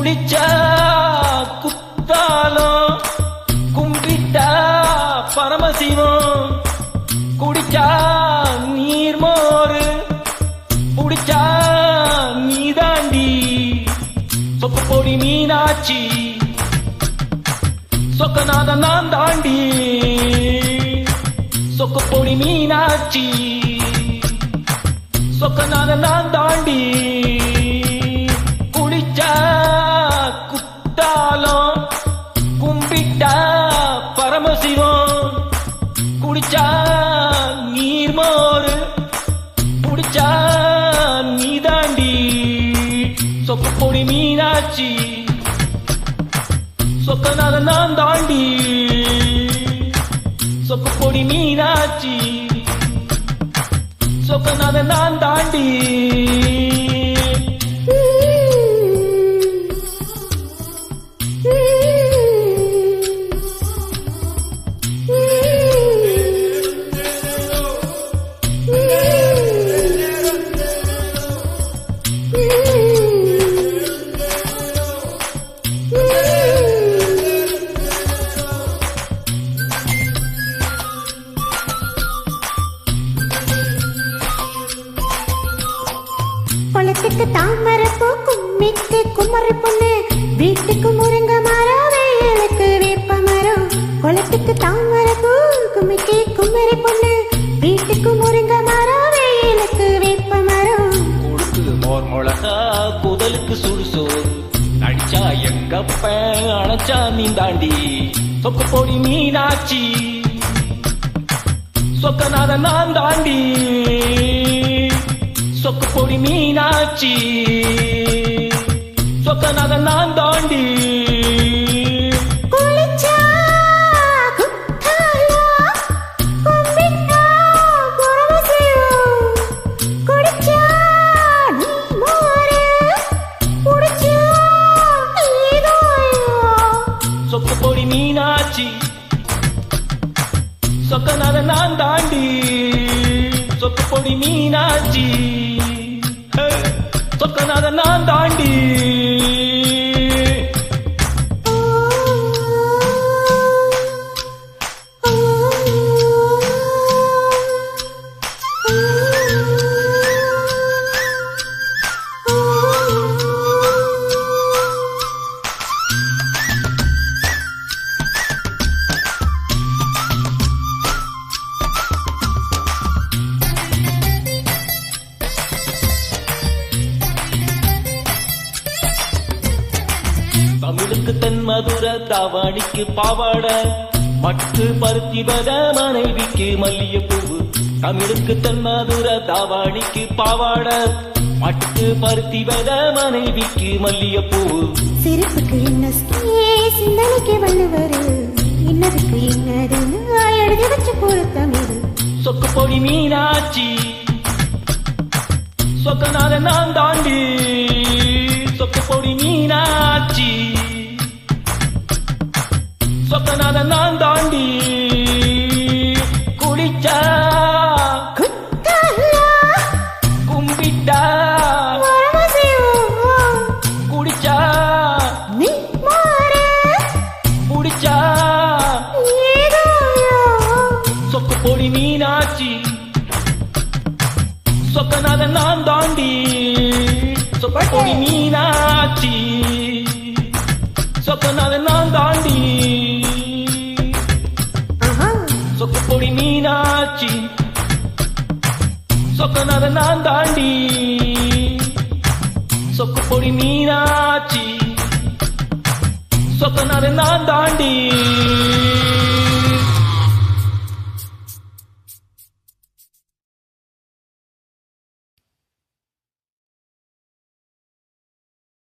குடிச்சா குத்தாலும் கும்பிட்டா பரமசிவம் குடிச்சா நீர்மோரு குடிச்சா நீதாண்டி சொக்கு பொடி மீனாட்சி சொக்கநாத நான் தாண்டி சொக்கு பொடி மீனாட்சி சொக்கநாத நான் தாண்டி குளிச்சா குத்தாலும் கும்பிட்டா பரமசிவம் குடிச்சா நீர்மோரு குடிச்சா நீதாண்டி சொக்கு பொடி மீனாட்சி சொக்கநாத நான் தாண்டி சொக்கு பொடி மீனாட்சி சொக்கநாத நான் தாண்டி குளத்துக்கு தாமரை பூ கும்மிக்கு குமரி பொண்ணு வீட்டுக்கு முருங்க மரம் வேலுக்கு வேப்ப மரம் குளத்துக்கு தாமரை பூ கும்மிக்கு குமரி பொண்ணு வீட்டுக்கு முருங்க மரம் வேலுக்கு வேப்ப மரம் கொடுக்கு மோர் மிளகா குதலுக்கு சுடுசோறு அடிச்சா எங்கப்ப அணைச்சா நீ தாண்டி சொக்கு பொடி மீனாட்சி சொக்கநாத நான் தாண்டி சொக்கு பொடி மீனாட்சி சொக்கநாத நான் தாண்டி குளிச்சா குத்தாலும் கும்பிட்டா பரமசிவம் குடிச்சா நீர்மோரு குடிச்சா நீதாயம் சொக்கு பொடி மீனாட்சி சொக்கநாத நான் தாண்டி சொக்கு பொடி மீனாட்சி சொக்கநாத நான் தாண்டி தமிழுக்கு தென் மதுர தாவாணிக்கு பாவாட மட்டு பருத்தி வத மனைவிக்கு மல்லிகைப்பூவு தமிழுக்கு தென் மதுர தாவாணிக்கு பாவாட மட்டு பருத்தி வத மனைவிக்கு மல்லிகைப்பூவு சிரிப்புக்கு என்ன சிந்தனைக்கு வள்ளுவர் இன்னதுக்கு என்னதுன்னு எழுதி வச்ச பொருத்தமிரு சொக்கு பொடி மீனாட்சி சொக்கநாத நான் தாண்டி சொக்கு பொடி மீனாட்சி சொக்கநாத நான் தாண்டி குடிச்சா குத்தாலும் கும்பிட்டா பரமசிவம் குடிச்சா நீர்மோரு குடிச்சா நீதாயம் சொக்கு பொடி மீனாட்சி சொக்கநாத நான் தாண்டி சொக்கு பொடி மீனாட்சி சொக்கநாத நான் தாண்டி சொக்கு பொடி மீனாட்சி சொக்கநாத நான் தாண்டி சொக்கு பொடி மீனாட்சி சொக்கநாத நான் தாண்டி